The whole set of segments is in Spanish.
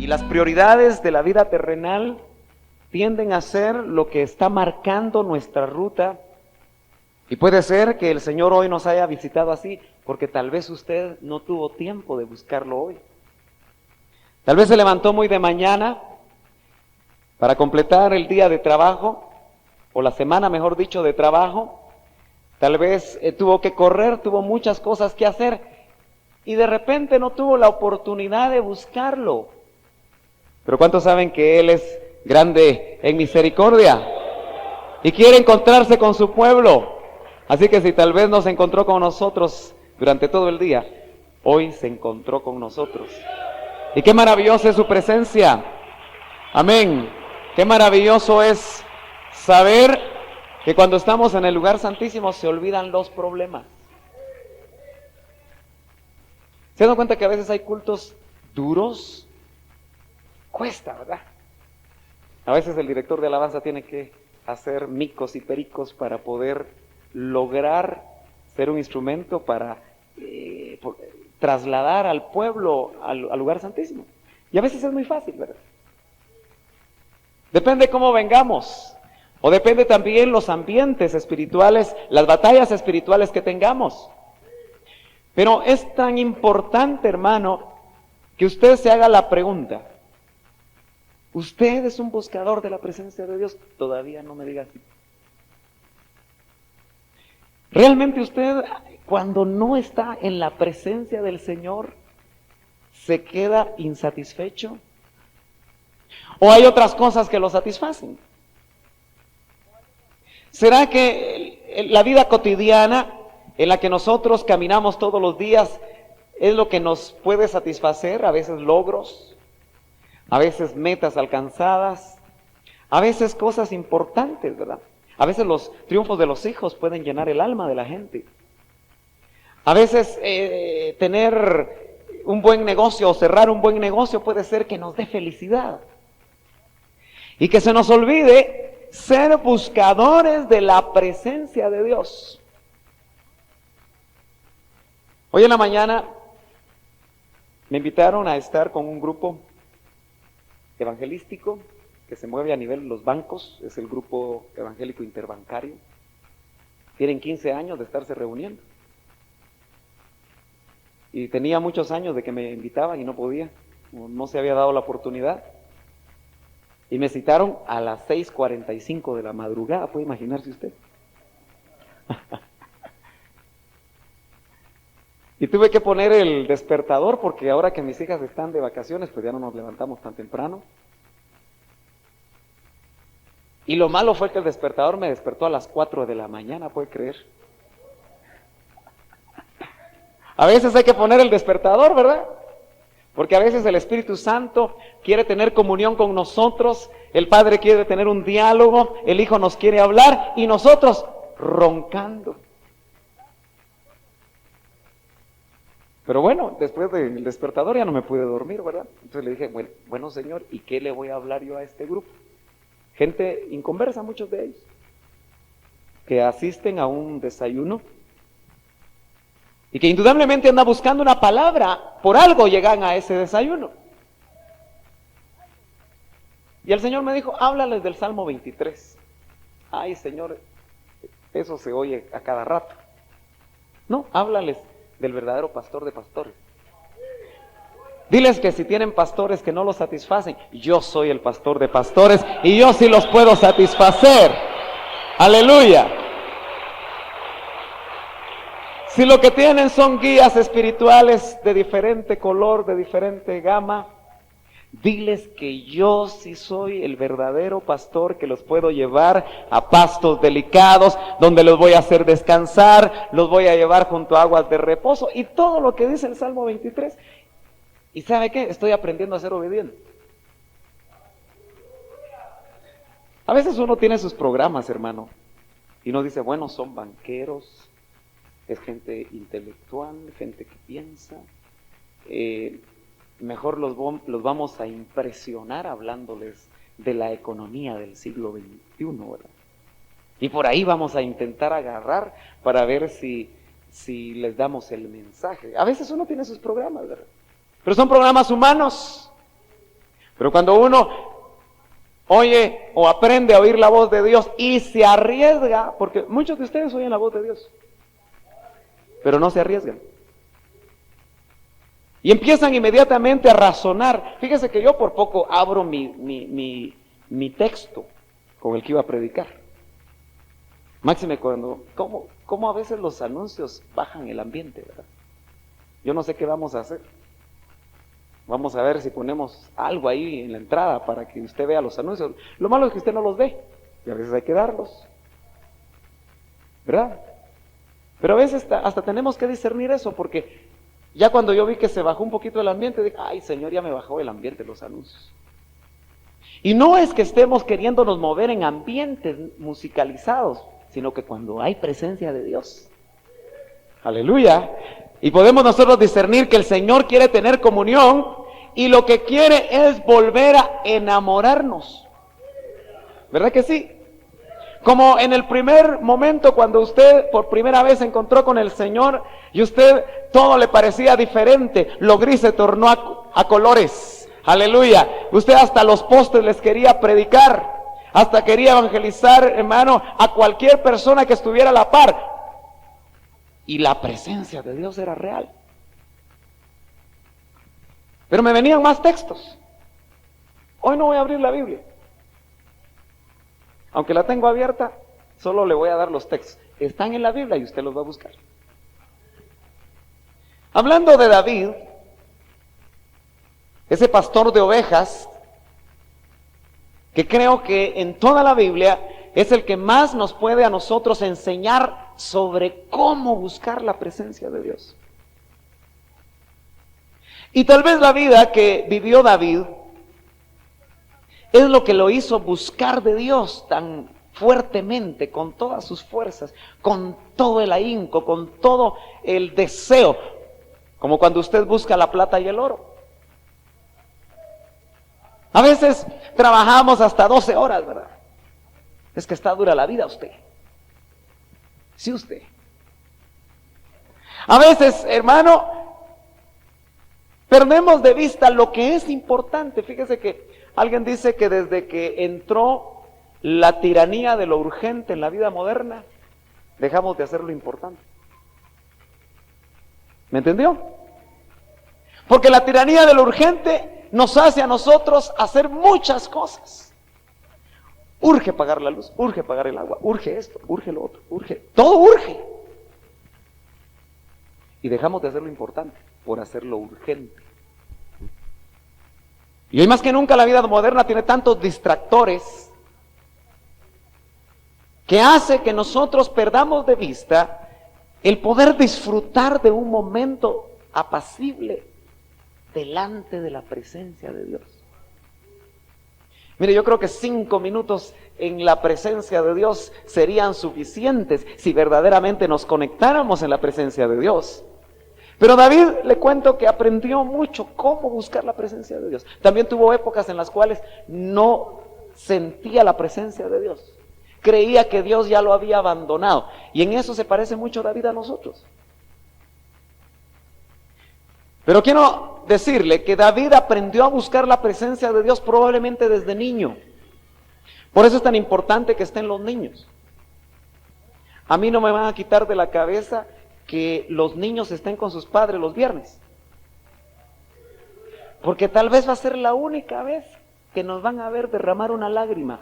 Y las prioridades de la vida terrenal tienden a ser lo que está marcando nuestra ruta. Y puede ser que el Señor hoy nos haya visitado así, porque tal vez usted no tuvo tiempo de buscarlo hoy. Tal vez se levantó muy de mañana para completar el día de trabajo, o la semana, mejor dicho, de trabajo. Tal vez tuvo que correr, tuvo muchas cosas que hacer, y de repente no tuvo la oportunidad de buscarlo. Pero ¿cuántos saben que Él es grande en misericordia y quiere encontrarse con su pueblo? Así que si tal vez no se encontró con nosotros durante todo el día, hoy se encontró con nosotros. Y qué maravillosa es su presencia. Amén. Qué maravilloso es saber que cuando estamos en el lugar santísimo se olvidan los problemas. ¿Se dan cuenta que a veces hay cultos duros? Cuesta, ¿verdad? A veces el director de alabanza tiene que hacer micos y pericos para poder lograr ser un instrumento para trasladar al pueblo al lugar santísimo. Y a veces es muy fácil, ¿verdad? Depende cómo vengamos, o depende también los ambientes espirituales, las batallas espirituales que tengamos. Pero es tan importante, hermano, que usted se haga la pregunta: ¿usted es un buscador de la presencia de Dios? Todavía no me diga así. ¿Realmente usted, cuando no está en la presencia del Señor, se queda insatisfecho? ¿O hay otras cosas que lo satisfacen? ¿Será que la vida cotidiana en la que nosotros caminamos todos los días es lo que nos puede satisfacer? A veces logros, a veces metas alcanzadas, a veces cosas importantes, ¿verdad? A veces los triunfos de los hijos pueden llenar el alma de la gente. A veces tener un buen negocio o cerrar un buen negocio puede ser que nos dé felicidad. Y que se nos olvide ser buscadores de la presencia de Dios. Hoy en la mañana me invitaron a estar con un grupo evangelístico que se mueve a nivel de los bancos, es el grupo evangélico interbancario. Tienen 15 años de estarse reuniendo. Y tenía muchos años de que me invitaban y no podía, no se había dado la oportunidad. Y me citaron a las 6:45 de la madrugada, ¿puede imaginarse usted? Y tuve que poner el despertador porque ahora que mis hijas están de vacaciones, pues ya no nos levantamos tan temprano. Y lo malo fue que el despertador me despertó a las 4 de la mañana, ¿puede creer? A veces hay que poner el despertador, ¿verdad? Porque a veces el Espíritu Santo quiere tener comunión con nosotros, el Padre quiere tener un diálogo, el Hijo nos quiere hablar y nosotros roncando. Pero bueno, después del despertador ya no me pude dormir, ¿verdad? Entonces le dije, bueno Señor, ¿y qué le voy a hablar yo a este grupo? Gente inconversa, muchos de ellos, que asisten a un desayuno y que indudablemente andan buscando una palabra, por algo llegan a ese desayuno. Y el Señor me dijo, háblales del Salmo 23. Ay, Señor, eso se oye a cada rato. No, háblales del verdadero pastor de pastores. Diles que si tienen pastores que no los satisfacen, yo soy el pastor de pastores y yo sí los puedo satisfacer. Aleluya. Si lo que tienen son guías espirituales de diferente color, de diferente gama, diles que yo sí soy el verdadero pastor que los puedo llevar a pastos delicados, donde los voy a hacer descansar, los voy a llevar junto a aguas de reposo y todo lo que dice el Salmo 23. ¿Y sabe qué? Estoy aprendiendo a ser obediente. A veces uno tiene sus programas, hermano, y uno dice, bueno, son banqueros, es gente intelectual, gente que piensa, mejor los vamos a impresionar hablándoles de la economía del siglo XXI, ¿verdad? Y por ahí vamos a intentar agarrar para ver si les damos el mensaje. A veces uno tiene sus programas, ¿verdad? Pero son programas humanos. Pero cuando uno oye o aprende a oír la voz de Dios y se arriesga, porque muchos de ustedes oyen la voz de Dios, pero no se arriesgan. Y empiezan inmediatamente a razonar. Fíjese que yo por poco abro mi texto con el que iba a predicar. Máxime cuando, ¿cómo a veces los anuncios bajan el ambiente, ¿verdad? Yo no sé qué vamos a hacer. Vamos a ver si ponemos algo ahí en la entrada para que usted vea los anuncios. Lo malo es que usted no los ve, y a veces hay que darlos, ¿verdad? Pero a veces hasta tenemos que discernir eso, porque ya cuando yo vi que se bajó un poquito el ambiente, dije, ay Señor, ya me bajó el ambiente los anuncios. Y no es que estemos queriéndonos mover en ambientes musicalizados, sino que cuando hay presencia de Dios. Aleluya. Y podemos nosotros discernir que el Señor quiere tener comunión y lo que quiere es volver a enamorarnos. ¿Verdad que sí? Como en el primer momento cuando usted por primera vez se encontró con el Señor y usted todo le parecía diferente, lo gris se tornó a colores. Aleluya. Usted hasta los postes les quería predicar, hasta quería evangelizar, hermano, a cualquier persona que estuviera a la par. Y la presencia de Dios era real. Pero me venían más textos. Hoy no voy a abrir la Biblia. Aunque la tengo abierta, solo le voy a dar los textos. Están en la Biblia y usted los va a buscar. Hablando de David, ese pastor de ovejas, que creo que en toda la Biblia es el que más nos puede a nosotros enseñar sobre cómo buscar la presencia de Dios. Y tal vez la vida que vivió David es lo que lo hizo buscar de Dios tan fuertemente, con todas sus fuerzas, con todo el ahínco, con todo el deseo, como cuando usted busca la plata y el oro. A veces trabajamos hasta 12 horas, ¿verdad? Es que está dura la vida usted. Sí, usted. A veces, hermano, perdemos de vista lo que es importante. Fíjese que alguien dice que desde que entró la tiranía de lo urgente en la vida moderna, dejamos de hacer lo importante. ¿Me entendió? Porque la tiranía de lo urgente nos hace a nosotros hacer muchas cosas. Urge pagar la luz, urge pagar el agua, urge esto, urge lo otro, urge, todo urge. Y dejamos de hacer lo importante por hacer lo urgente. Y hoy más que nunca la vida moderna tiene tantos distractores que hace que nosotros perdamos de vista el poder disfrutar de un momento apacible delante de la presencia de Dios. Mire, yo creo que 5 minutos en la presencia de Dios serían suficientes si verdaderamente nos conectáramos en la presencia de Dios. Pero David, le cuento que aprendió mucho cómo buscar la presencia de Dios. También tuvo épocas en las cuales no sentía la presencia de Dios. Creía que Dios ya lo había abandonado. Y en eso se parece mucho David a nosotros. Pero quiero decirle que David aprendió a buscar la presencia de Dios probablemente desde niño. Por eso es tan importante que estén los niños. A mí no me van a quitar de la cabeza que los niños estén con sus padres los viernes. Porque tal vez va a ser la única vez que nos van a ver derramar una lágrima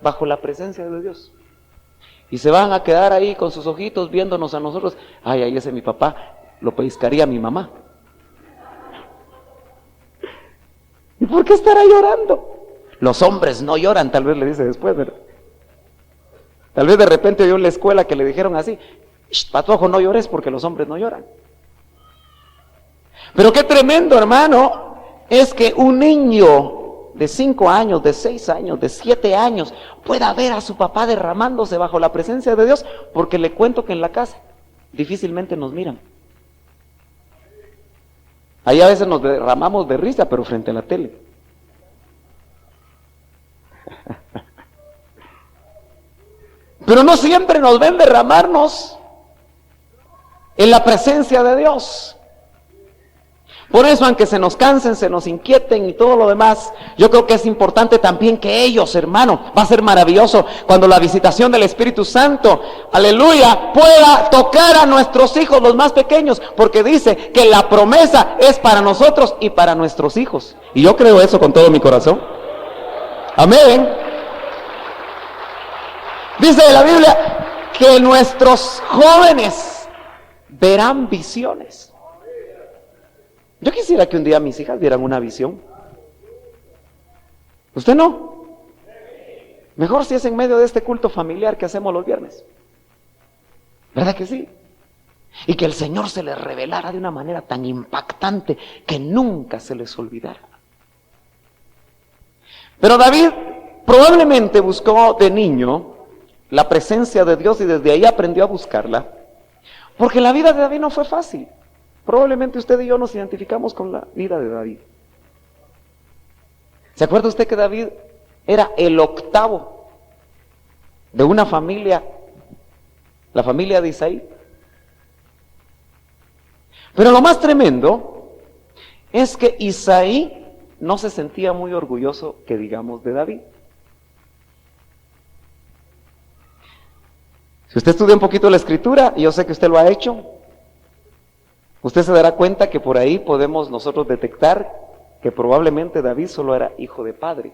bajo la presencia de Dios. Y se van a quedar ahí con sus ojitos viéndonos a nosotros. Ay, ahí ese mi papá, lo pellizcaría mi mamá. ¿Y por qué estará llorando? Los hombres no lloran, tal vez le dice después, ¿verdad? Tal vez de repente oyó en la escuela que le dijeron así: patojo, no llores porque los hombres no lloran. Pero qué tremendo, hermano, es que un niño de 5 años, de 6 años, de 7 años pueda ver a su papá derramándose bajo la presencia de Dios, porque le cuento que en la casa difícilmente nos miran. Ahí a veces nos derramamos de risa, pero frente a la tele. Pero no siempre nos ven derramarnos en la presencia de Dios. Por eso, aunque se nos cansen, se nos inquieten y todo lo demás, yo creo que es importante también que ellos, hermano, va a ser maravilloso cuando la visitación del Espíritu Santo, aleluya, pueda tocar a nuestros hijos, los más pequeños, porque dice que la promesa es para nosotros y para nuestros hijos. Y yo creo eso con todo mi corazón. Amén. Dice la Biblia que nuestros jóvenes verán visiones. Yo quisiera que un día mis hijas vieran una visión. ¿Usted no? Mejor si es en medio de este culto familiar que hacemos los viernes. ¿Verdad que sí? Y que el Señor se les revelara de una manera tan impactante que nunca se les olvidara. Pero David probablemente buscó de niño la presencia de Dios y desde ahí aprendió a buscarla. Porque la vida de David no fue fácil. Probablemente usted y yo nos identificamos con la vida de David. ¿Se acuerda usted que David era el octavo de una familia, la familia de Isaí? Pero lo más tremendo es que Isaí no se sentía muy orgulloso, que digamos, de David. Si usted estudia un poquito la escritura, y yo sé que usted lo ha hecho, usted se dará cuenta que por ahí podemos nosotros detectar que probablemente David solo era hijo de padre.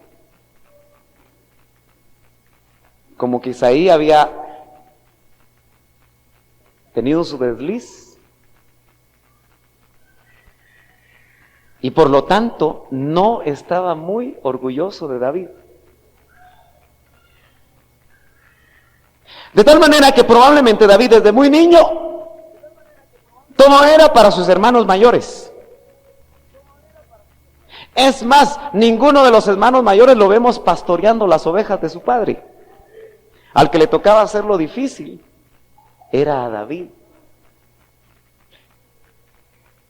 Como que Isaí había tenido su desliz y por lo tanto no estaba muy orgulloso de David. De tal manera que probablemente David desde muy niño todo era para sus hermanos mayores. Es más, ninguno de los hermanos mayores lo vemos pastoreando las ovejas de su padre. Al que le tocaba hacer lo difícil era a David.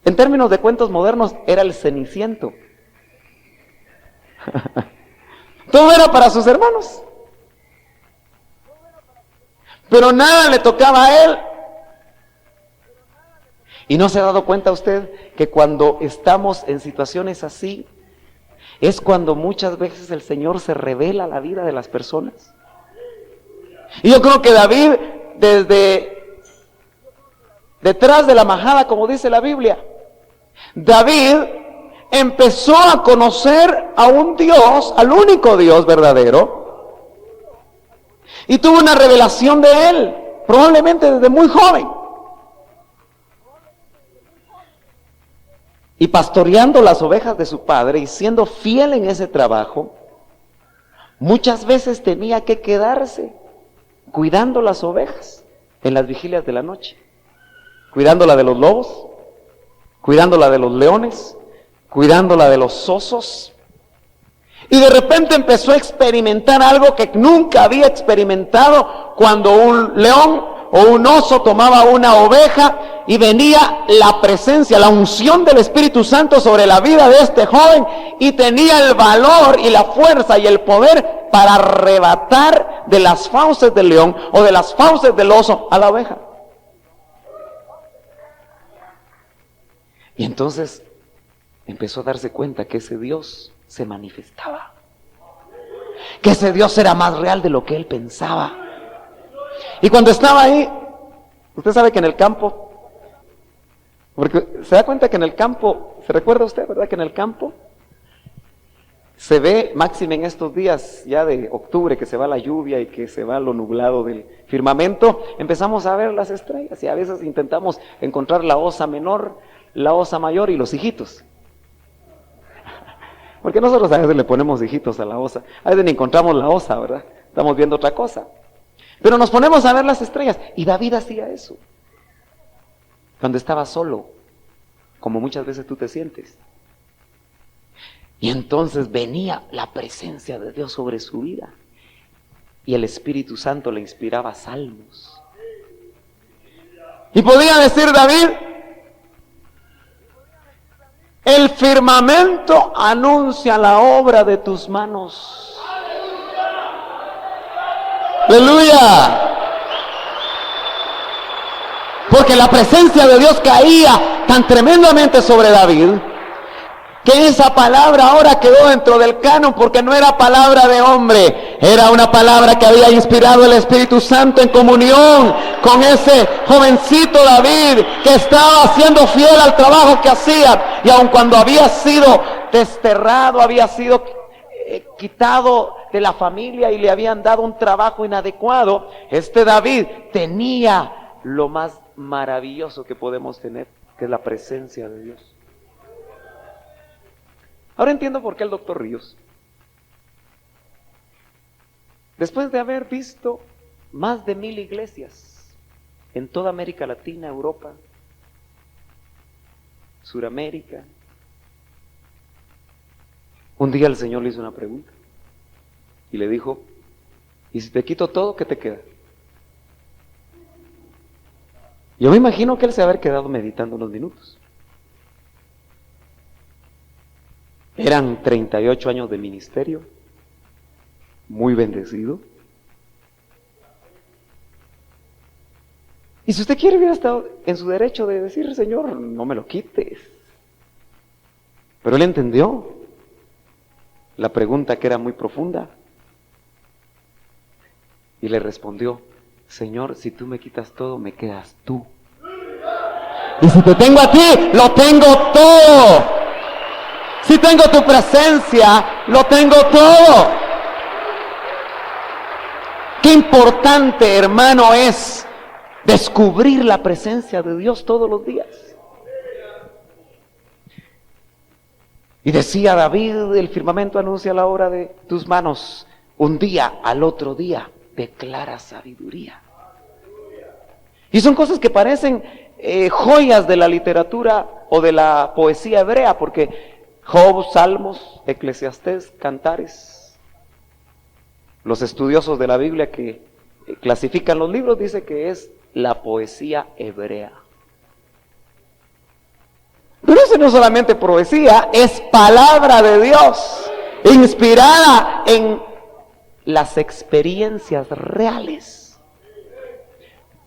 En términos de cuentos modernos, era el Ceniciento. Todo era para sus hermanos. Pero nada le tocaba a él. ¿Y no se ha dado cuenta usted que cuando estamos en situaciones así, es cuando muchas veces el Señor se revela a la vida de las personas? Y yo creo que David, desde detrás de la majada, como dice la Biblia, David empezó a conocer a un Dios, al único Dios verdadero, y tuvo una revelación de Él, probablemente desde muy joven. Y pastoreando las ovejas de su padre y siendo fiel en ese trabajo, muchas veces tenía que quedarse cuidando las ovejas en las vigilias de la noche, cuidándola de los lobos, cuidándola de los leones, cuidándola de los osos. Y de repente empezó a experimentar algo que nunca había experimentado, cuando un león o un oso tomaba una oveja y venía la presencia, la unción del Espíritu Santo sobre la vida de este joven, y tenía el valor y la fuerza y el poder para arrebatar de las fauces del león o de las fauces del oso a la oveja. Y entonces empezó a darse cuenta que ese Dios se manifestaba, que ese Dios era más real de lo que él pensaba. Y cuando estaba ahí, usted sabe que en el campo, porque se da cuenta que en el campo, ¿se recuerda usted, verdad? Que en el campo se ve, máxime en estos días ya de octubre, que se va la lluvia y que se va lo nublado del firmamento, empezamos a ver las estrellas y a veces intentamos encontrar la osa menor, la osa mayor y los hijitos. Porque nosotros a veces le ponemos hijitos a la osa, a veces ni encontramos la osa, ¿verdad? Estamos viendo otra cosa. Pero nos ponemos a ver las estrellas, y David hacía eso cuando estaba solo, como muchas veces tú te sientes. Y entonces venía la presencia de Dios sobre su vida, y el Espíritu Santo le inspiraba salmos. Y podía decir David: el firmamento anuncia la obra de tus manos. ¡Aleluya! Porque la presencia de Dios caía tan tremendamente sobre David, que esa palabra ahora quedó dentro del canon porque no era palabra de hombre, era una palabra que había inspirado el Espíritu Santo en comunión con ese jovencito David que estaba siendo fiel al trabajo que hacía, y aun cuando había sido desterrado, había sido quitado de la familia y le habían dado un trabajo inadecuado, este David tenía lo más maravilloso que podemos tener, que es la presencia de Dios. Ahora entiendo por qué el doctor Ríos, después de haber visto más de 1000 iglesias en toda América Latina, Europa, Suramérica, un día el Señor le hizo una pregunta y le dijo: ¿y si te quito todo, qué te queda? Yo me imagino que él se haber quedado meditando unos minutos. Eran 38 años de ministerio, muy bendecido. Y si usted quiere, hubiera estado en su derecho de decir: Señor, no me lo quites. Pero él entendió la pregunta, que era muy profunda, y le respondió: Señor, si tú me quitas todo, me quedas tú. Y si te tengo a ti, lo tengo todo. Si tengo tu presencia, lo tengo todo. Qué importante, hermano, es descubrir la presencia de Dios todos los días. Y decía David: el firmamento anuncia la obra de tus manos. Un día al otro día declara sabiduría. Y son cosas que parecen joyas de la literatura o de la poesía hebrea, porque Job, Salmos, Eclesiastés, Cantares, los estudiosos de la Biblia que clasifican los libros dicen que es la poesía hebrea. Pero eso no es solamente poesía, es palabra de Dios, inspirada en las experiencias reales.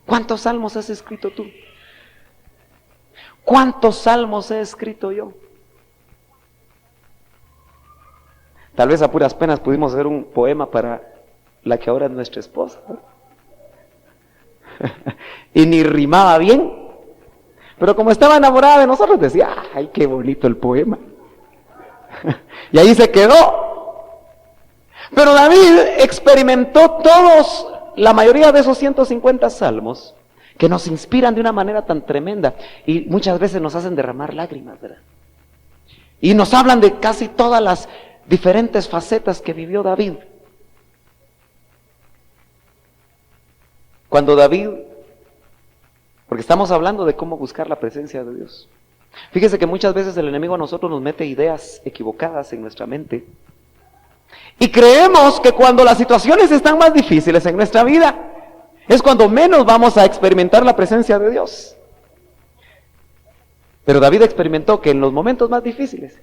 ¿Cuántos salmos has escrito tú? ¿Cuántos salmos he escrito yo? Tal vez a puras penas pudimos hacer un poema para la que ahora es nuestra esposa, ¿no? Y ni rimaba bien, pero como estaba enamorada de nosotros decía: ¡ay, qué bonito el poema! Y ahí se quedó. Pero David experimentó la mayoría de esos 150 salmos que nos inspiran de una manera tan tremenda y muchas veces nos hacen derramar lágrimas, ¿verdad? Y nos hablan de casi todas las diferentes facetas que vivió David. Cuando David, porque estamos hablando de cómo buscar la presencia de Dios. Fíjese que muchas veces el enemigo a nosotros nos mete ideas equivocadas en nuestra mente. Y creemos que cuando las situaciones están más difíciles en nuestra vida, es cuando menos vamos a experimentar la presencia de Dios. Pero David experimentó que en los momentos más difíciles,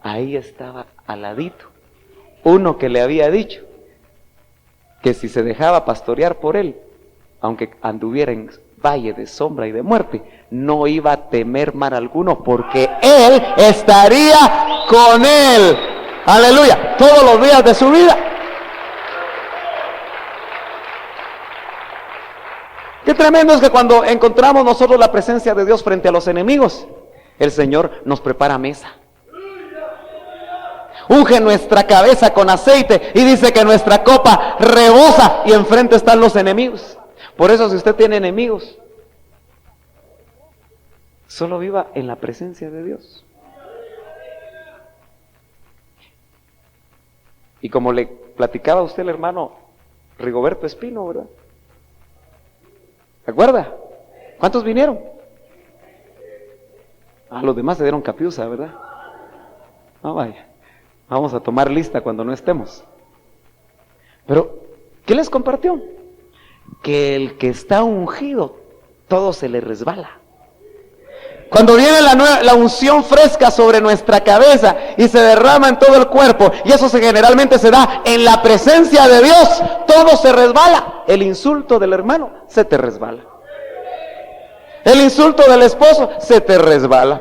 ahí estaba al ladito uno que le había dicho que si se dejaba pastorear por él, aunque anduviera en valle de sombra y de muerte, no iba a temer mal alguno, porque él estaría con él. Aleluya, todos los días de su vida. Qué tremendo es que cuando encontramos nosotros la presencia de Dios frente a los enemigos, el Señor nos prepara mesa. Unge nuestra cabeza con aceite y dice que nuestra copa rebosa y enfrente están los enemigos. Por eso, si usted tiene enemigos, solo viva en la presencia de Dios. Y como le platicaba a usted el hermano Rigoberto Espino, ¿verdad? ¿Se acuerda? ¿Cuántos vinieron? Los demás se dieron capiusa, ¿verdad? No, vaya. Vamos a tomar lista cuando no estemos. Pero, ¿qué les compartió? Que el que está ungido, todo se le resbala. Cuando viene la unción fresca sobre nuestra cabeza y se derrama en todo el cuerpo, y eso generalmente se da en la presencia de Dios, todo se resbala. El insulto del hermano se te resbala. El insulto del esposo se te resbala.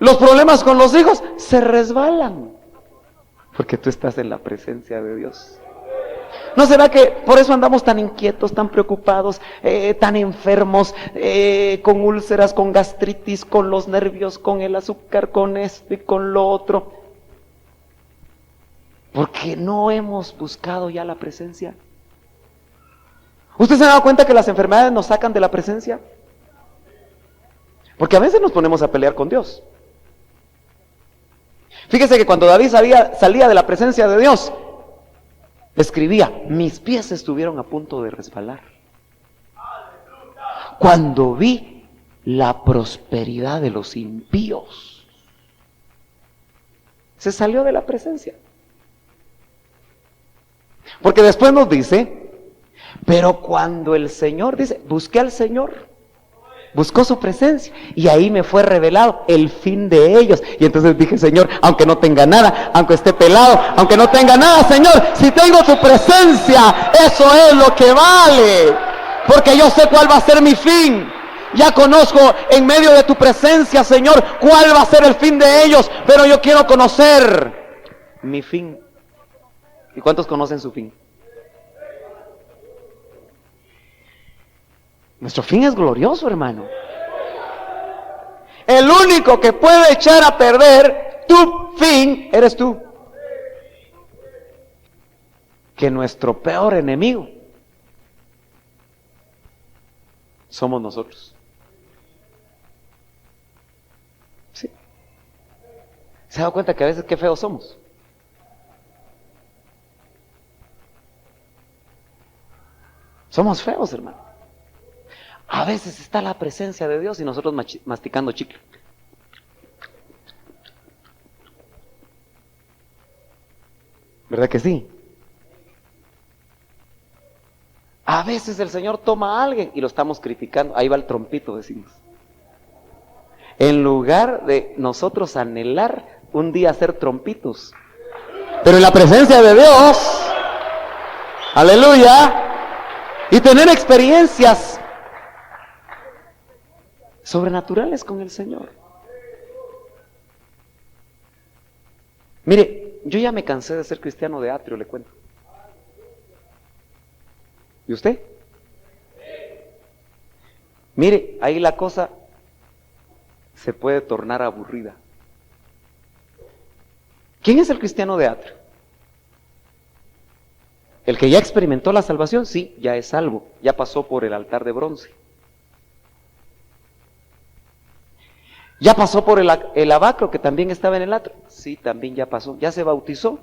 Los problemas con los hijos se resbalan, porque tú estás en la presencia de Dios. ¿No será que por eso andamos tan inquietos, tan preocupados, tan enfermos, con úlceras, con gastritis, con los nervios, con el azúcar, con esto y con lo otro? Porque no hemos buscado ya la presencia. ¿Usted se ha dado cuenta que las enfermedades nos sacan de la presencia? Porque a veces nos ponemos a pelear con Dios. Fíjese que cuando David salía de la presencia de Dios, escribía: mis pies estuvieron a punto de resbalar cuando vi la prosperidad de los impíos. Se salió de la presencia. Porque después nos dice: pero cuando el Señor, dice, busqué al Señor, buscó su presencia, y ahí me fue revelado el fin de ellos. Y entonces dije: Señor, aunque no tenga nada, aunque esté pelado, aunque no tenga nada, Señor, si tengo tu presencia, eso es lo que vale, porque yo sé cuál va a ser mi fin. Ya conozco en medio de tu presencia, Señor, cuál va a ser el fin de ellos, pero yo quiero conocer mi fin. ¿Y cuántos conocen su fin? Nuestro fin es glorioso, hermano. El único que puede echar a perder tu fin eres tú. Que nuestro peor enemigo somos nosotros. ¿Sí? ¿Se ha dado cuenta que a veces qué feos somos? Somos feos, hermano. A veces está la presencia de Dios y nosotros masticando chicle. ¿Verdad que sí? A veces el Señor toma a alguien y lo estamos criticando. Ahí va el trompito, decimos. En lugar de nosotros anhelar un día ser trompitos. Pero en la presencia de Dios, aleluya, y tener experiencias sobrenaturales con el Señor. Mire, yo ya me cansé de ser cristiano de atrio, le cuento. ¿Y usted? Mire, ahí la cosa se puede tornar aburrida. ¿Quién es el cristiano de atrio? El que ya experimentó la salvación, sí, ya es salvo, ya pasó por el altar de bronce. ¿Ya pasó por el abacro que también estaba en el atrio? Sí, también ya pasó. ¿Ya se bautizó?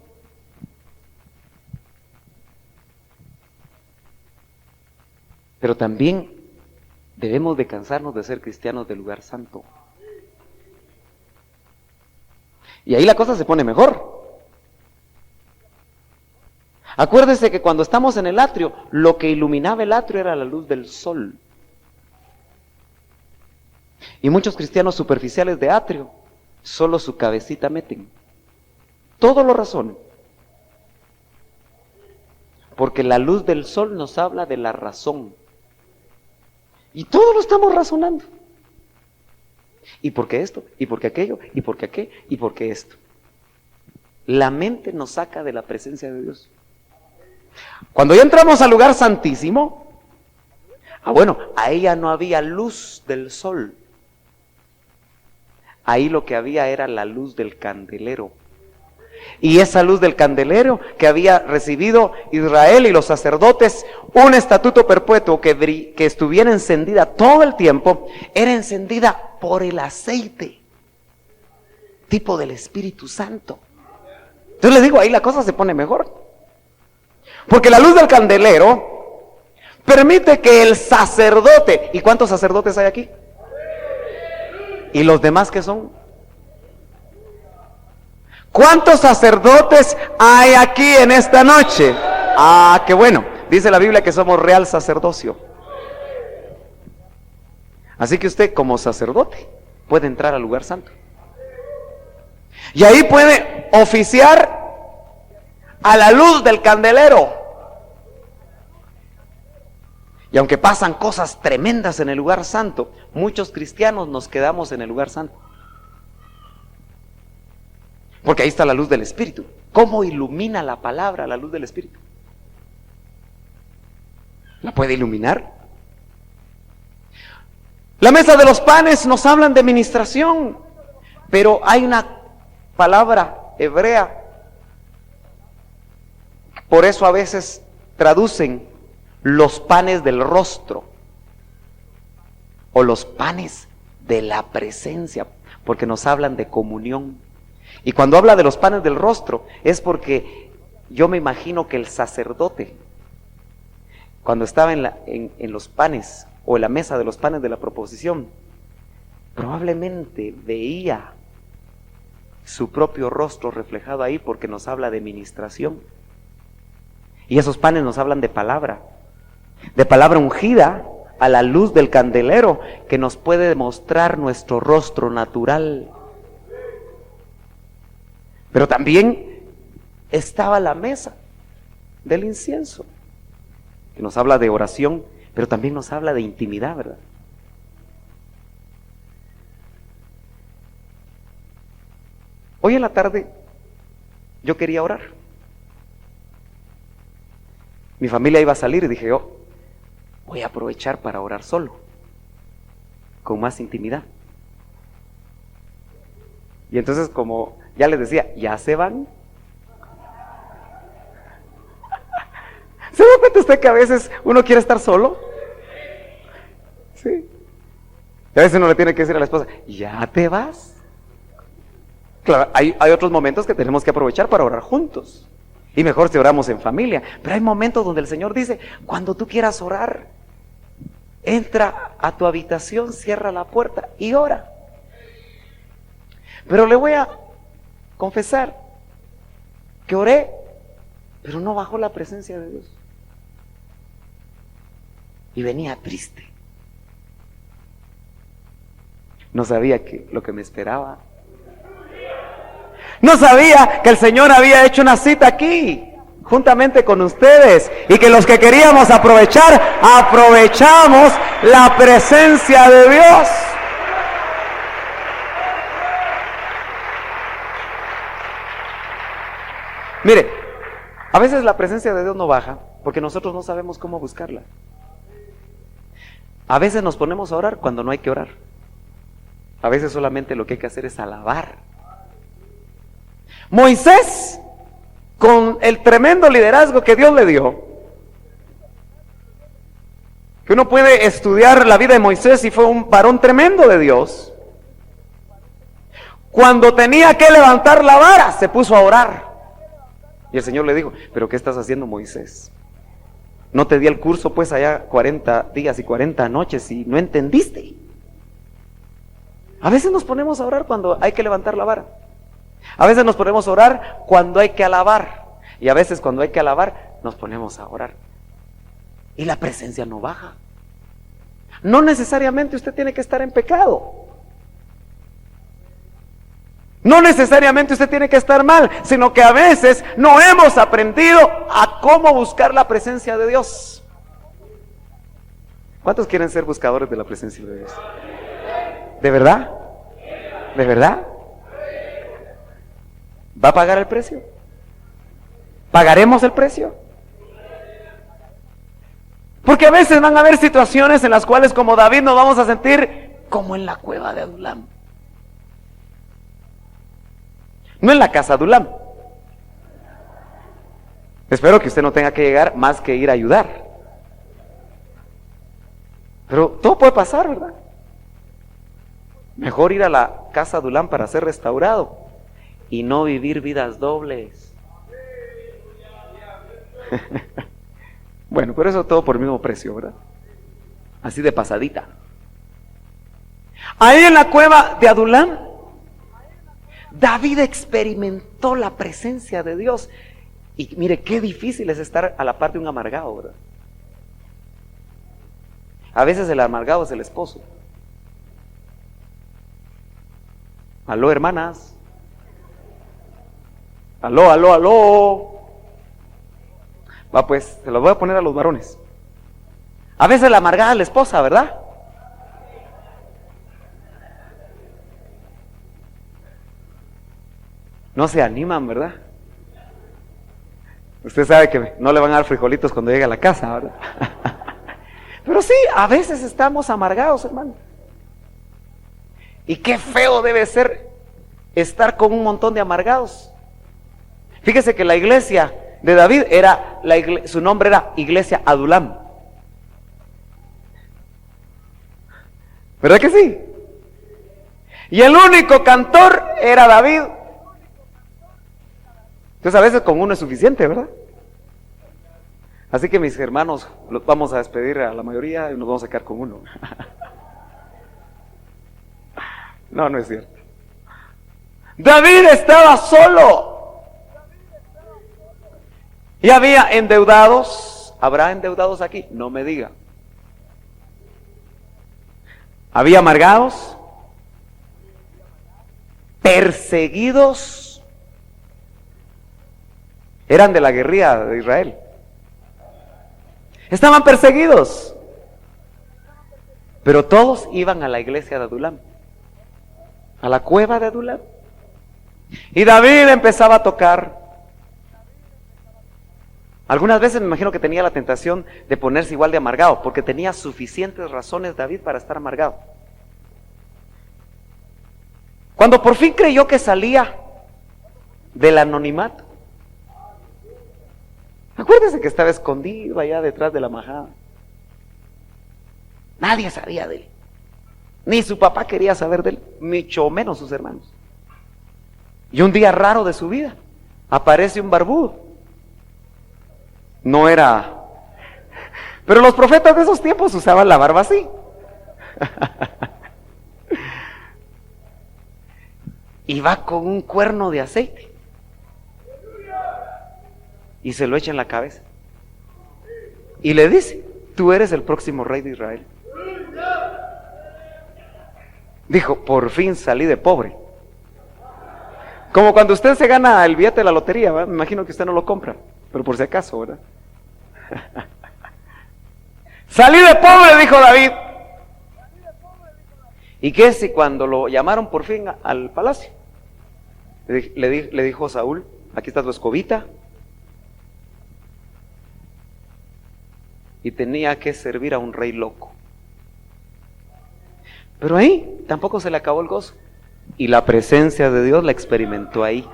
Pero también debemos de cansarnos de ser cristianos del lugar santo. Y ahí la cosa se pone mejor. Acuérdese que cuando estamos en el atrio, lo que iluminaba el atrio era la luz del sol. Y muchos cristianos superficiales de atrio solo su cabecita meten. Todo lo razonan. Porque la luz del sol nos habla de la razón. Y todo lo estamos razonando. ¿Y por qué esto? ¿Y por qué aquello? ¿Y por qué aquello? ¿Y por qué esto? La mente nos saca de la presencia de Dios. Cuando ya entramos al lugar santísimo, bueno, ahí ya no había luz del sol. Ahí lo que había era la luz del candelero. Y esa luz del candelero que había recibido Israel y los sacerdotes, un estatuto perpetuo que estuviera encendida todo el tiempo, era encendida por el aceite, tipo del Espíritu Santo. Entonces les digo, ahí la cosa se pone mejor. Porque la luz del candelero permite que el sacerdote, ¿y cuántos sacerdotes hay aquí? ¿Y los demás qué son? ¿Cuántos sacerdotes hay aquí en esta noche? Ah, qué bueno. Dice la Biblia que somos real sacerdocio. Así que usted como sacerdote puede entrar al lugar santo. Y ahí puede oficiar a la luz del candelero. Y aunque pasan cosas tremendas en el lugar santo, muchos cristianos nos quedamos en el lugar santo. Porque ahí está la luz del Espíritu. ¿Cómo ilumina la palabra la luz del Espíritu? ¿La puede iluminar? La mesa de los panes nos hablan de ministración, pero hay una palabra hebrea. Por eso a veces traducen los panes del rostro o los panes de la presencia, porque nos hablan de comunión. Y cuando habla de los panes del rostro es porque yo me imagino que el sacerdote, cuando estaba en los panes o en la mesa de los panes de la proposición, probablemente veía su propio rostro reflejado ahí, porque nos habla de ministración. Y esos panes nos hablan de palabra ungida a la luz del candelero, que nos puede demostrar nuestro rostro natural. Pero también estaba la mesa del incienso, que nos habla de oración, pero también nos habla de intimidad, ¿verdad? Hoy en la tarde yo quería orar. Mi familia iba a salir y dije yo, voy a aprovechar para orar solo, con más intimidad. Y entonces, como ya les decía, ¿ya se van? ¿Se da cuenta usted que a veces uno quiere estar solo? Sí. Y a veces uno le tiene que decir a la esposa, ¿ya te vas? Claro, hay otros momentos que tenemos que aprovechar para orar juntos. Y mejor si oramos en familia. Pero hay momentos donde el Señor dice, cuando tú quieras orar, entra a tu habitación, cierra la puerta y ora. Pero le voy a confesar que oré, pero no bajó la presencia de Dios. Y venía triste. No sabía lo que me esperaba. No sabía que el Señor había hecho una cita aquí, juntamente con ustedes, y que los que queríamos aprovechar, aprovechamos la presencia de Dios. Mire, a veces la presencia de Dios no baja porque nosotros no sabemos cómo buscarla. A veces nos ponemos a orar cuando no hay que orar. A veces solamente lo que hay que hacer es alabar. Moisés, con el tremendo liderazgo que Dios le dio, que uno puede estudiar la vida de Moisés y fue un varón tremendo de Dios, cuando tenía que levantar la vara, se puso a orar. Y el Señor le dijo, ¿pero qué estás haciendo, Moisés? ¿No te di el curso pues allá 40 días y 40 noches y no entendiste? A veces nos ponemos a orar cuando hay que levantar la vara. A veces nos ponemos a orar cuando hay que alabar. Y a veces cuando hay que alabar, nos ponemos a orar. Y la presencia no baja. No necesariamente usted tiene que estar en pecado. No necesariamente usted tiene que estar mal, sino que a veces no hemos aprendido a cómo buscar la presencia de Dios. ¿Cuántos quieren ser buscadores de la presencia de Dios? ¿De verdad? ¿De verdad? ¿Va a pagar el precio? ¿Pagaremos el precio? Porque a veces van a haber situaciones en las cuales, como David, nos vamos a sentir como en la cueva de Adulam. No en la casa de Adulam. Espero que usted no tenga que llegar más que ir a ayudar. Pero todo puede pasar, ¿verdad? Mejor ir a la casa de Adulam para ser restaurado y no vivir vidas dobles. Bueno, pero eso todo por el mismo precio, ¿verdad? Así de pasadita. Ahí en la cueva de Adulam, David experimentó la presencia de Dios. Y mire, qué difícil es estar a la par de un amargado, ¿verdad? A veces el amargado es el esposo. Aló, hermanas. Aló, aló, aló. Va pues, se los voy a poner a los varones. A veces la amargada es la esposa, ¿verdad? No se animan, ¿verdad? Usted sabe que no le van a dar frijolitos cuando llegue a la casa, ¿verdad? Pero sí, a veces estamos amargados, hermano. Y qué feo debe ser estar con un montón de amargados. Fíjese que la iglesia de David era, su nombre era Iglesia Adulam. ¿Verdad que sí? Y el único cantor era David. Entonces a veces con uno es suficiente, ¿verdad? Así que mis hermanos, los vamos a despedir a la mayoría y nos vamos a quedar con uno. No, no es cierto. David estaba solo. Y había endeudados. ¿Habrá endeudados aquí? No me diga. Había amargados, perseguidos. Eran de la guerrilla de Israel. Estaban perseguidos. Pero todos iban a la iglesia de Adulam, a la cueva de Adulam. Y David empezaba a tocar. Algunas veces me imagino que tenía la tentación de ponerse igual de amargado, porque tenía suficientes razones David para estar amargado. Cuando por fin creyó que salía del anonimato, acuérdese que estaba escondido allá detrás de la majada. Nadie sabía de él. Ni su papá quería saber de él, mucho menos sus hermanos. Y un día raro de su vida, aparece un barbudo. No era... Pero los profetas de esos tiempos usaban la barba así. Y va con un cuerno de aceite. Y se lo echa en la cabeza. Y le dice, tú eres el próximo rey de Israel. Dijo, por fin salí de pobre. Como cuando usted se gana el billete de la lotería, ¿verdad? Me imagino que usted no lo compra, pero por si acaso, ¿verdad? Salí de pobre, dijo David. ¿Y qué si cuando lo llamaron por fin al palacio? Le dijo Saúl, aquí está tu escobita. Y tenía que servir a un rey loco. Pero ahí tampoco se le acabó el gozo. Y la presencia de Dios la experimentó ahí.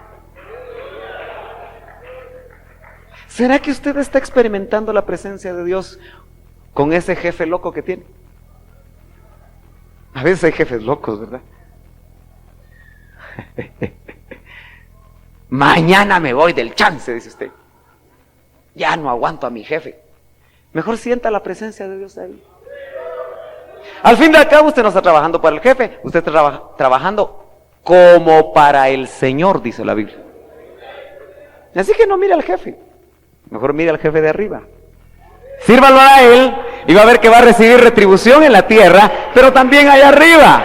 ¿Será que usted está experimentando la presencia de Dios con ese jefe loco que tiene? A veces hay jefes locos, ¿verdad? Mañana me voy del chance, dice usted. Ya no aguanto a mi jefe. Mejor sienta la presencia de Dios ahí. Al fin de al cabo usted no está trabajando para el jefe, usted está trabajando como para el Señor, dice la Biblia. Así que no mire al jefe, mejor mire al jefe de arriba. Sírvalo a él y va a ver que va a recibir retribución en la tierra, pero también allá arriba.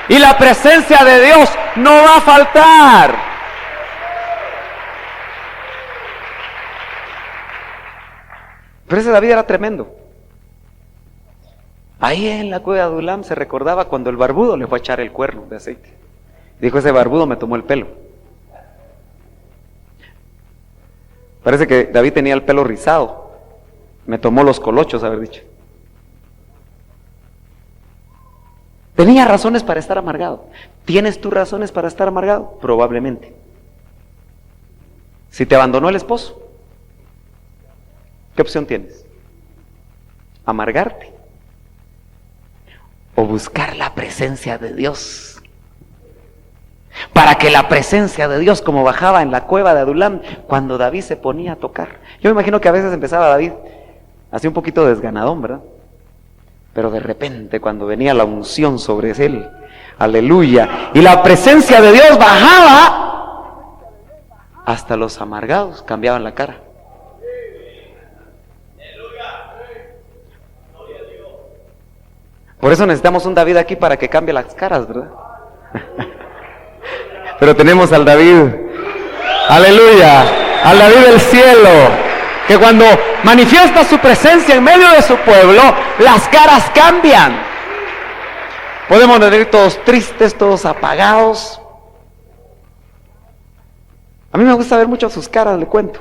Y la presencia de Dios no va a faltar. Pero ese David era tremendo. Ahí en la cueva de Adulam se recordaba cuando el barbudo le fue a echar el cuerno de aceite. Dijo, ese barbudo me tomó el pelo. Parece que David tenía el pelo rizado. Me tomó los colochos, haber dicho. Tenía razones para estar amargado. ¿Tienes tú razones para estar amargado? Probablemente. Si te abandonó el esposo, ¿qué opción tienes? ¿Amargarte? ¿O buscar la presencia de Dios? Para que la presencia de Dios, como bajaba en la cueva de Adulam, cuando David se ponía a tocar. Yo me imagino que a veces empezaba David así un poquito desganadón, ¿verdad? Pero de repente cuando venía la unción sobre él, aleluya, y la presencia de Dios bajaba, hasta los amargados cambiaban la cara. Por eso necesitamos un David aquí para que cambie las caras, ¿verdad? Pero tenemos al David, aleluya, al David del cielo, que cuando manifiesta su presencia en medio de su pueblo, las caras cambian. Podemos venir todos tristes, todos apagados, A mí me gusta ver mucho sus caras, le cuento.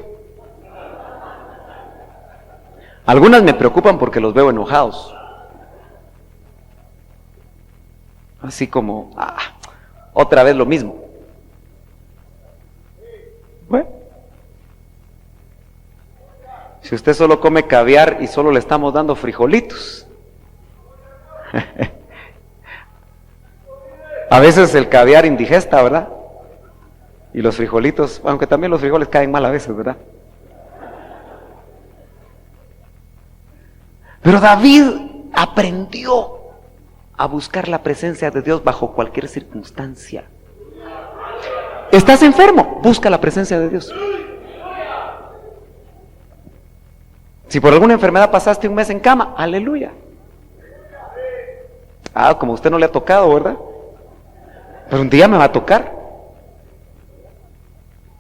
Algunas me preocupan porque los veo enojados. Así como, otra vez lo mismo. Bueno, si usted solo come caviar y solo le estamos dando frijolitos. A veces el caviar indigesta, ¿verdad? Y los frijolitos, aunque también los frijoles caen mal a veces, ¿verdad? Pero David aprendió a buscar la presencia de Dios bajo cualquier circunstancia. ¿Estás enfermo? Busca la presencia de Dios. Si por alguna enfermedad pasaste un mes en cama, aleluya. Como a usted no le ha tocado, ¿verdad? Pero un día me va a tocar.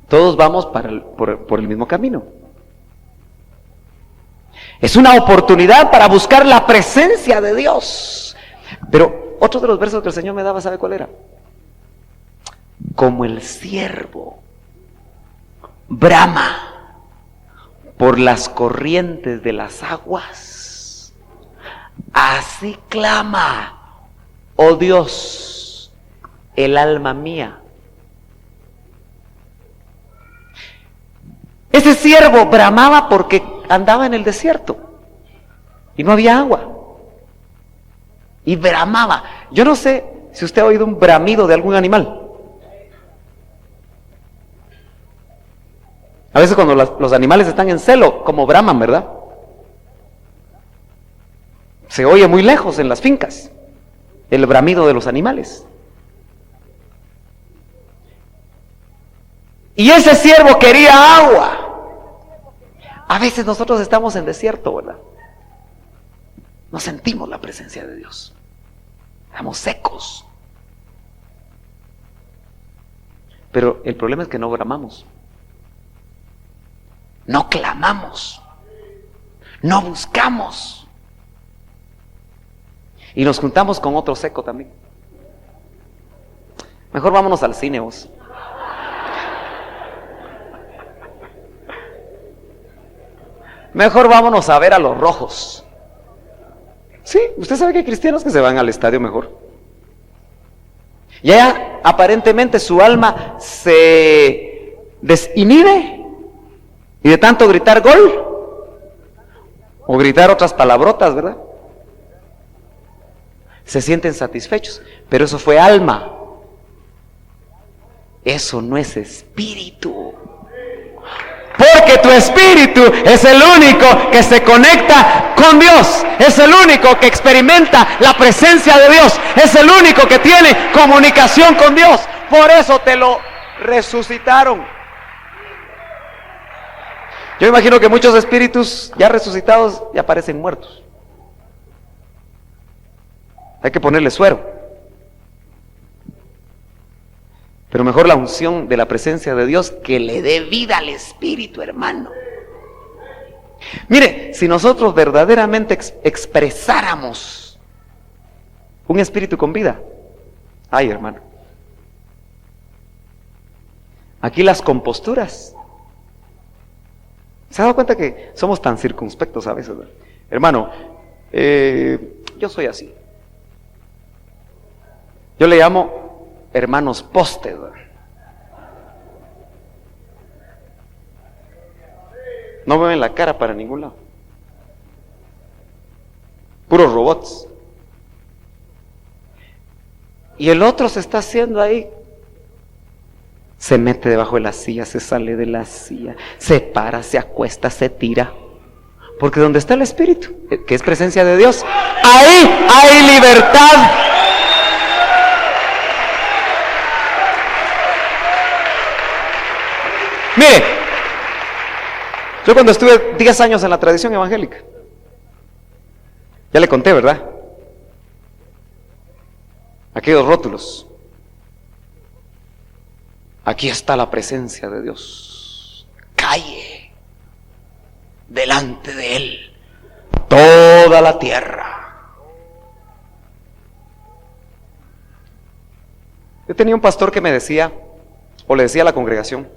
Todos vamos por el mismo camino. Es una oportunidad para buscar la presencia de Dios. Pero otro de los versos que el Señor me daba, ¿sabe cuál era? Como el ciervo brama por las corrientes de las aguas, así clama, oh Dios, el alma mía. Ese siervo bramaba porque andaba en el desierto y no había agua. Y bramaba. Yo no sé si usted ha oído un bramido de algún animal. A veces cuando los animales están en celo, como braman, ¿verdad? Se oye muy lejos en las fincas el bramido de los animales. Y ese siervo quería agua. A veces nosotros estamos en desierto, ¿verdad? No sentimos la presencia de Dios. Estamos secos. Pero el problema es que no bramamos. No clamamos. No buscamos. Y nos juntamos con otro seco también. Mejor vámonos al cine, vos. Mejor vámonos a ver a los rojos. Sí, usted sabe que hay cristianos que se van al estadio mejor. Ya aparentemente su alma se desinhibe y de tanto gritar gol o gritar otras palabrotas, ¿verdad? Se sienten satisfechos, pero eso fue alma. Eso no es espíritu. Porque tu espíritu es el único que se conecta con Dios, es el único que experimenta la presencia de Dios, es el único que tiene comunicación con Dios. Por eso te lo resucitaron. Yo imagino que muchos espíritus ya resucitados ya parecen muertos. Hay que ponerle suero. Pero mejor la unción de la presencia de Dios que le dé vida al espíritu, hermano. Mire, si nosotros verdaderamente expresáramos un espíritu con vida, ay, hermano, aquí las composturas. ¿Se ha dado cuenta que somos tan circunspectos a veces, ¿verdad? Hermano, yo soy así. Yo le llamo hermanos postes. No me ven la cara para ningún lado. Puros robots. Y el otro se está haciendo ahí. Se mete debajo de la silla, se sale de la silla, se para, se acuesta, se tira. Porque donde está el Espíritu, que es presencia de Dios, ahí hay libertad. Mire, yo cuando estuve 10 años en la tradición evangélica, ya le conté, ¿verdad? Aquellos rótulos. Aquí está la presencia de Dios. Calle delante de Él toda la tierra. Yo tenía un pastor que me decía, o le decía a la congregación,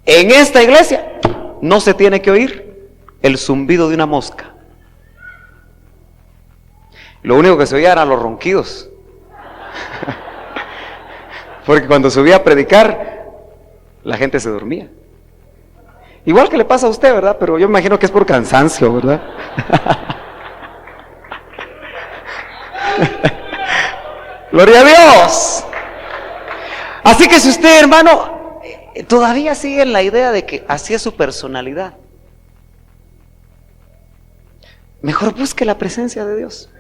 En esta iglesia no se tiene que oír el zumbido de una mosca. Lo único que se oía eran los ronquidos. Porque cuando subía a predicar, la gente se dormía. Igual que le pasa a usted, ¿verdad? Pero yo me imagino que es por cansancio, ¿verdad? Gloria a Dios. Así que si usted, hermano, todavía sigue en la idea de que así es su personalidad, mejor busque la presencia de Dios.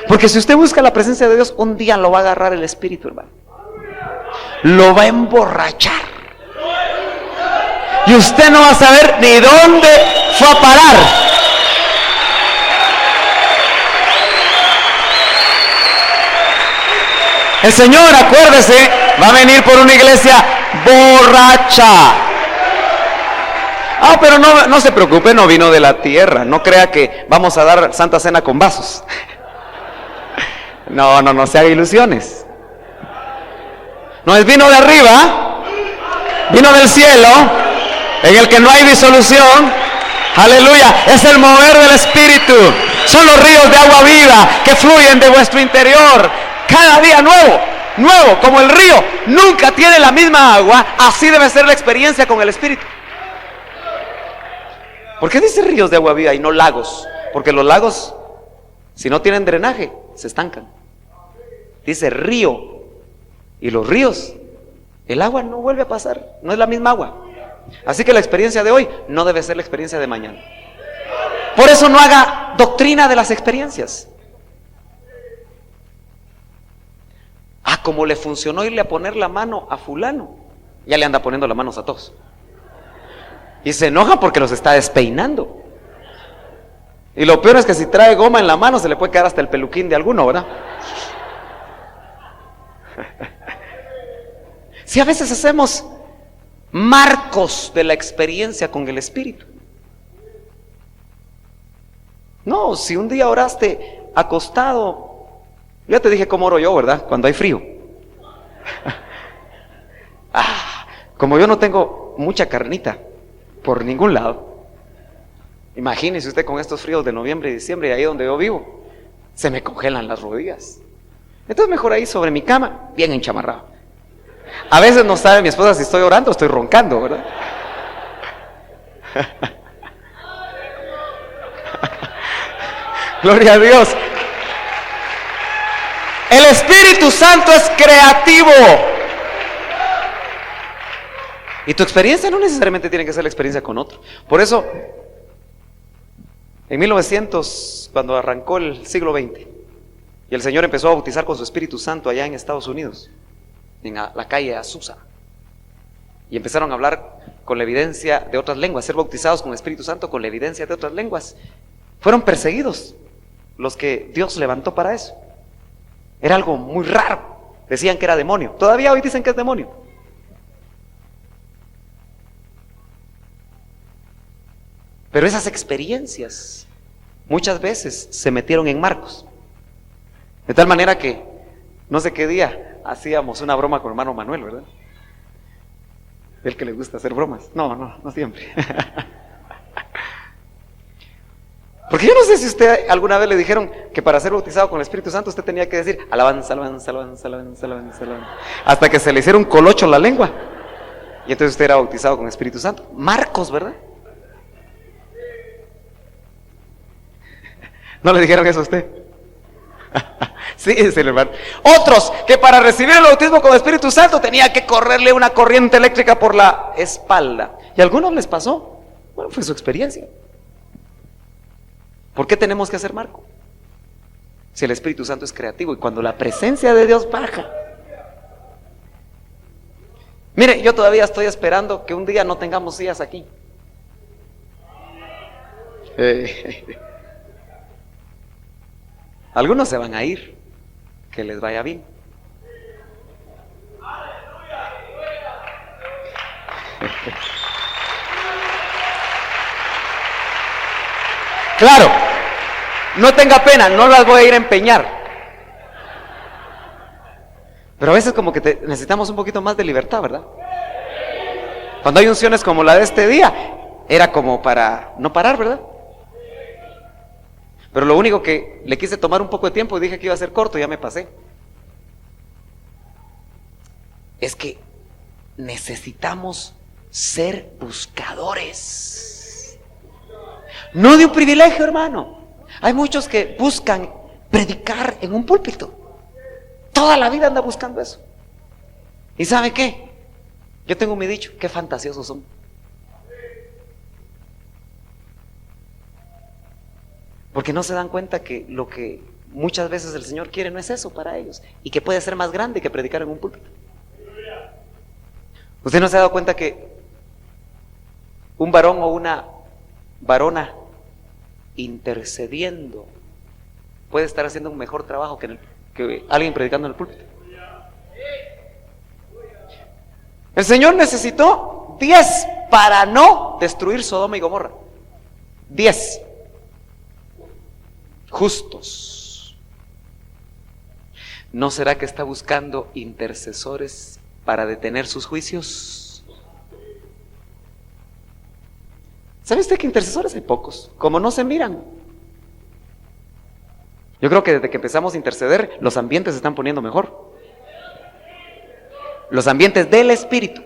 Porque si usted busca la presencia de Dios, un día lo va a agarrar el Espíritu, hermano. Lo va a emborrachar. Y usted no va a saber ni dónde fue a parar. El Señor, acuérdese, va a venir por una iglesia borracha. Pero no se preocupe, no vino de la tierra. No crea que vamos a dar Santa Cena con vasos. No se haga ilusiones. No es vino de arriba, vino del cielo, en el que no hay disolución. Aleluya, es el mover del Espíritu. Son los ríos de agua viva que fluyen de vuestro interior. Cada día nuevo, como el río nunca tiene la misma agua, así debe ser la experiencia con el Espíritu. ¿Por qué dice ríos de agua viva y no lagos? Porque los lagos, si no tienen drenaje, se estancan. Dice río, y los ríos, el agua no vuelve a pasar, no es la misma agua. Así que la experiencia de hoy no debe ser la experiencia de mañana. Por eso no haga doctrina de las experiencias. Como le funcionó irle a poner la mano a fulano, ya le anda poniendo las manos a todos. Y se enoja porque los está despeinando. Y lo peor es que si trae goma en la mano se le puede quedar hasta el peluquín de alguno, ¿verdad? Si a veces hacemos marcos de la experiencia con el Espíritu. No, si un día oraste acostado, ya te dije cómo oro yo, ¿verdad? Cuando hay frío. Como yo no tengo mucha carnita por ningún lado, imagínese usted con estos fríos de noviembre y diciembre, ahí donde yo vivo, se me congelan las rodillas. Entonces mejor ahí sobre mi cama, bien enchamarrado. A veces no sabe mi esposa si estoy orando o estoy roncando, ¿verdad? Gloria a Dios. El Espíritu Santo es creativo. Y tu experiencia no necesariamente tiene que ser la experiencia con otro. Por eso, en 1900, cuando arrancó el siglo XX, y el Señor empezó a bautizar con su Espíritu Santo allá en Estados Unidos, en la calle Azusa, y empezaron a hablar con la evidencia de otras lenguas, ser bautizados con el Espíritu Santo con la evidencia de otras lenguas. Fueron perseguidos los que Dios levantó para eso. Era algo muy raro. Decían que era demonio. Todavía hoy dicen que es demonio. Pero esas experiencias muchas veces se metieron en marcos. De tal manera que no sé qué día hacíamos una broma con hermano Manuel, ¿verdad? El que le gusta hacer bromas. No siempre. Porque yo no sé si usted alguna vez le dijeron que para ser bautizado con el Espíritu Santo usted tenía que decir alabanza, alabanza, alabanza, alabanza, alabanza, alabanza, hasta que se le hiciera un colocho en la lengua. Y entonces usted era bautizado con el Espíritu Santo. Marcos, ¿verdad? ¿No le dijeron eso a usted? Sí, es el hermano. Otros que para recibir el bautismo con el Espíritu Santo tenía que correrle una corriente eléctrica por la espalda. Y a algunos les pasó. Bueno, fue su experiencia. ¿Por qué tenemos que hacer marco? Si el Espíritu Santo es creativo y cuando la presencia de Dios baja. Mire, yo todavía estoy esperando que un día no tengamos sillas aquí. Algunos se van a ir. Que les vaya bien. Claro, no tenga pena, no las voy a ir a empeñar. Pero a veces como que necesitamos un poquito más de libertad, ¿verdad? Cuando hay unciones como la de este día, era como para no parar, ¿verdad? Pero lo único que le quise tomar un poco de tiempo y dije que iba a ser corto, ya me pasé. Es que necesitamos ser buscadores. No de un privilegio, hermano. Hay muchos que buscan predicar en un púlpito. Toda la vida anda buscando eso. ¿Y sabe qué? Yo tengo mi dicho, qué fantasiosos son. Porque no se dan cuenta que lo que muchas veces el Señor quiere no es eso para ellos, y que puede ser más grande que predicar en un púlpito. ¿Usted no se ha dado cuenta que un varón o una varona intercediendo puede estar haciendo un mejor trabajo que alguien predicando en el púlpito? El Señor necesitó 10 para no destruir Sodoma y Gomorra. 10 justos. ¿No será que está buscando intercesores para detener sus juicios? ¿Sabe usted que intercesores hay pocos? Como no se miran. Yo creo que desde que empezamos a interceder, los ambientes se están poniendo mejor. Los ambientes del Espíritu.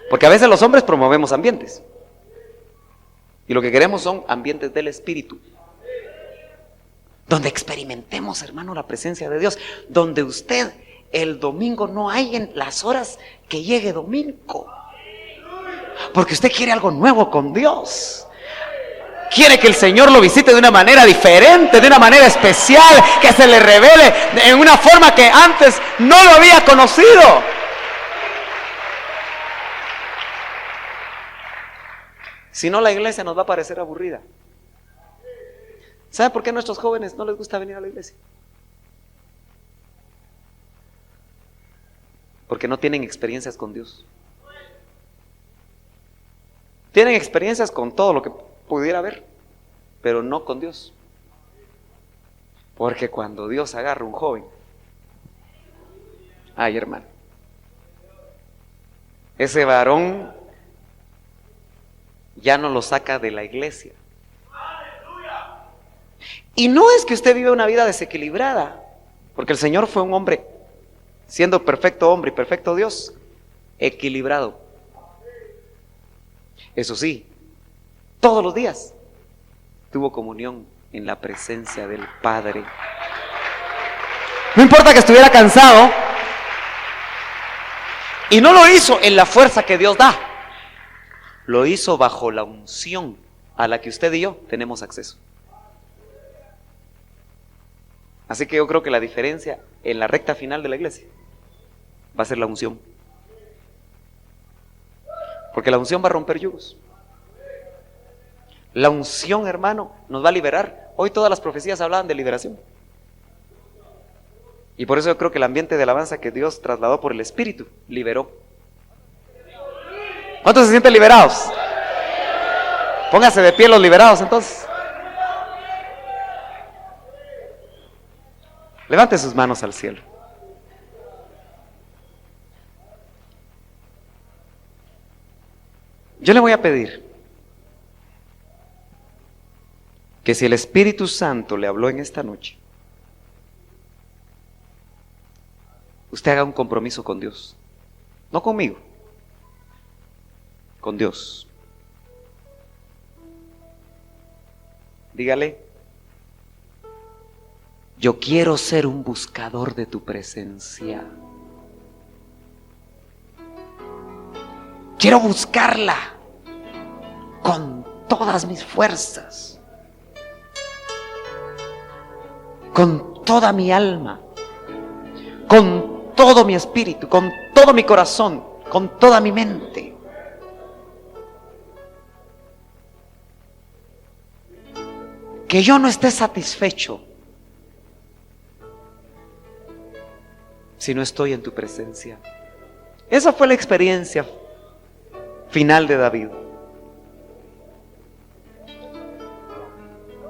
Porque a veces los hombres promovemos ambientes. Y lo que queremos son ambientes del Espíritu. Donde experimentemos, hermano, la presencia de Dios. Donde usted el domingo no hay en las horas que llegue domingo. Porque usted quiere algo nuevo con Dios. Quiere que el Señor lo visite de una manera diferente, de una manera especial, que se le revele en una forma que antes no lo había conocido. Si no, la iglesia nos va a parecer aburrida. ¿Sabe por qué a nuestros jóvenes no les gusta venir a la iglesia? Porque no tienen experiencias con Dios. Tienen experiencias con todo lo que pudiera haber, pero no con Dios. Porque cuando Dios agarra un joven, ay, hermano, ese varón ya no lo saca de la iglesia. Y no es que usted vive una vida desequilibrada, porque el Señor fue un hombre, siendo perfecto hombre y perfecto Dios, equilibrado. Eso sí, todos los días tuvo comunión en la presencia del Padre. No importa que estuviera cansado, y no lo hizo en la fuerza que Dios da, lo hizo bajo la unción a la que usted y yo tenemos acceso. Así que yo creo que la diferencia en la recta final de la iglesia va a ser la unción. Porque la unción va a romper yugos. La unción, hermano, nos va a liberar. Hoy todas las profecías hablaban de liberación. Y por eso yo creo que el ambiente de alabanza que Dios trasladó por el Espíritu liberó. ¿Cuántos se sienten liberados? Pónganse de pie los liberados entonces. Levante sus manos al cielo. Yo le voy a pedir que si el Espíritu Santo le habló en esta noche, usted haga un compromiso con Dios. No conmigo, con Dios. Dígale: yo quiero ser un buscador de tu presencia. Quiero buscarla con todas mis fuerzas, con toda mi alma, con todo mi espíritu, con todo mi corazón, con toda mi mente. Que yo no esté satisfecho si no estoy en tu presencia. Esa fue la experiencia final de David.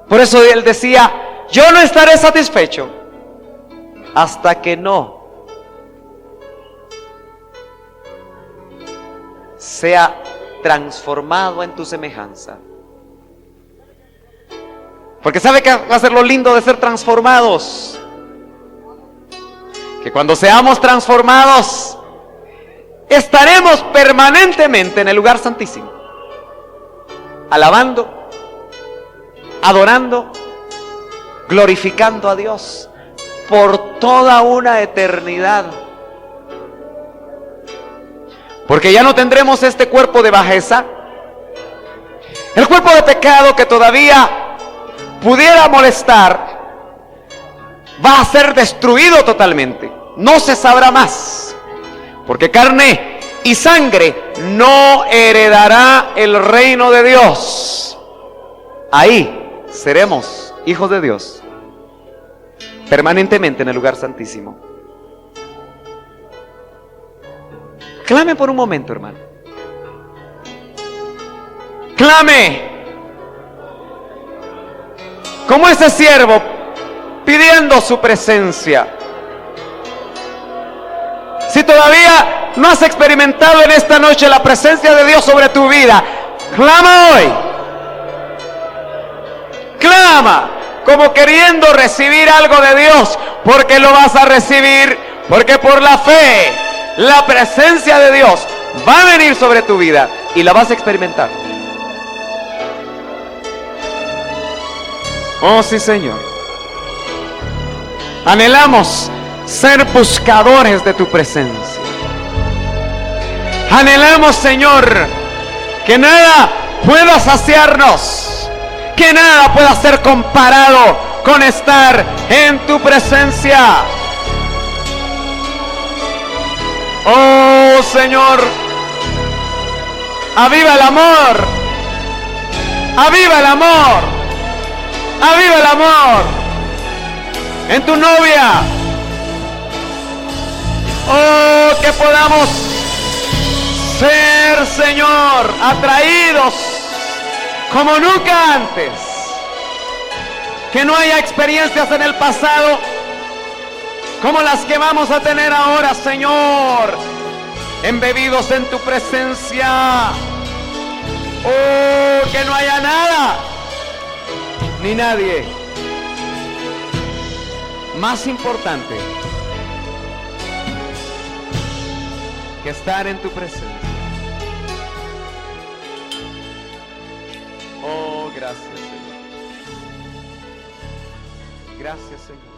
Por eso él decía: yo no estaré satisfecho hasta que no sea transformado en tu semejanza. Porque ¿sabe qué va a ser lo lindo de ser transformados? Que cuando seamos transformados, estaremos permanentemente en el lugar santísimo, alabando, adorando, glorificando a Dios por toda una eternidad. Porque ya no tendremos este cuerpo de bajeza, el cuerpo de pecado que todavía pudiera molestar, va a ser destruido totalmente. No se sabrá más, porque carne y sangre no heredará el reino de Dios. Ahí seremos hijos de Dios, permanentemente en el lugar santísimo. Clame por un momento, hermano. Clame como ese siervo pidiendo su presencia. Si todavía no has experimentado en esta noche la presencia de Dios sobre tu vida, clama hoy. Clama como queriendo recibir algo de Dios, porque lo vas a recibir, porque por la fe la presencia de Dios va a venir sobre tu vida y la vas a experimentar. Oh sí, Señor. Anhelamos ser buscadores de tu presencia. Anhelamos, Señor, que nada pueda saciarnos, que nada pueda ser comparado con estar en tu presencia. Oh Señor, aviva el amor, aviva el amor. Aviva el amor en tu novia. Oh, que podamos ser, Señor, atraídos como nunca antes. Que no haya experiencias en el pasado como las que vamos a tener ahora, Señor, embebidos en tu presencia. Oh, que no haya nada ni nadie más importante que estar en tu presencia. Oh, gracias, Señor. Gracias, Señor.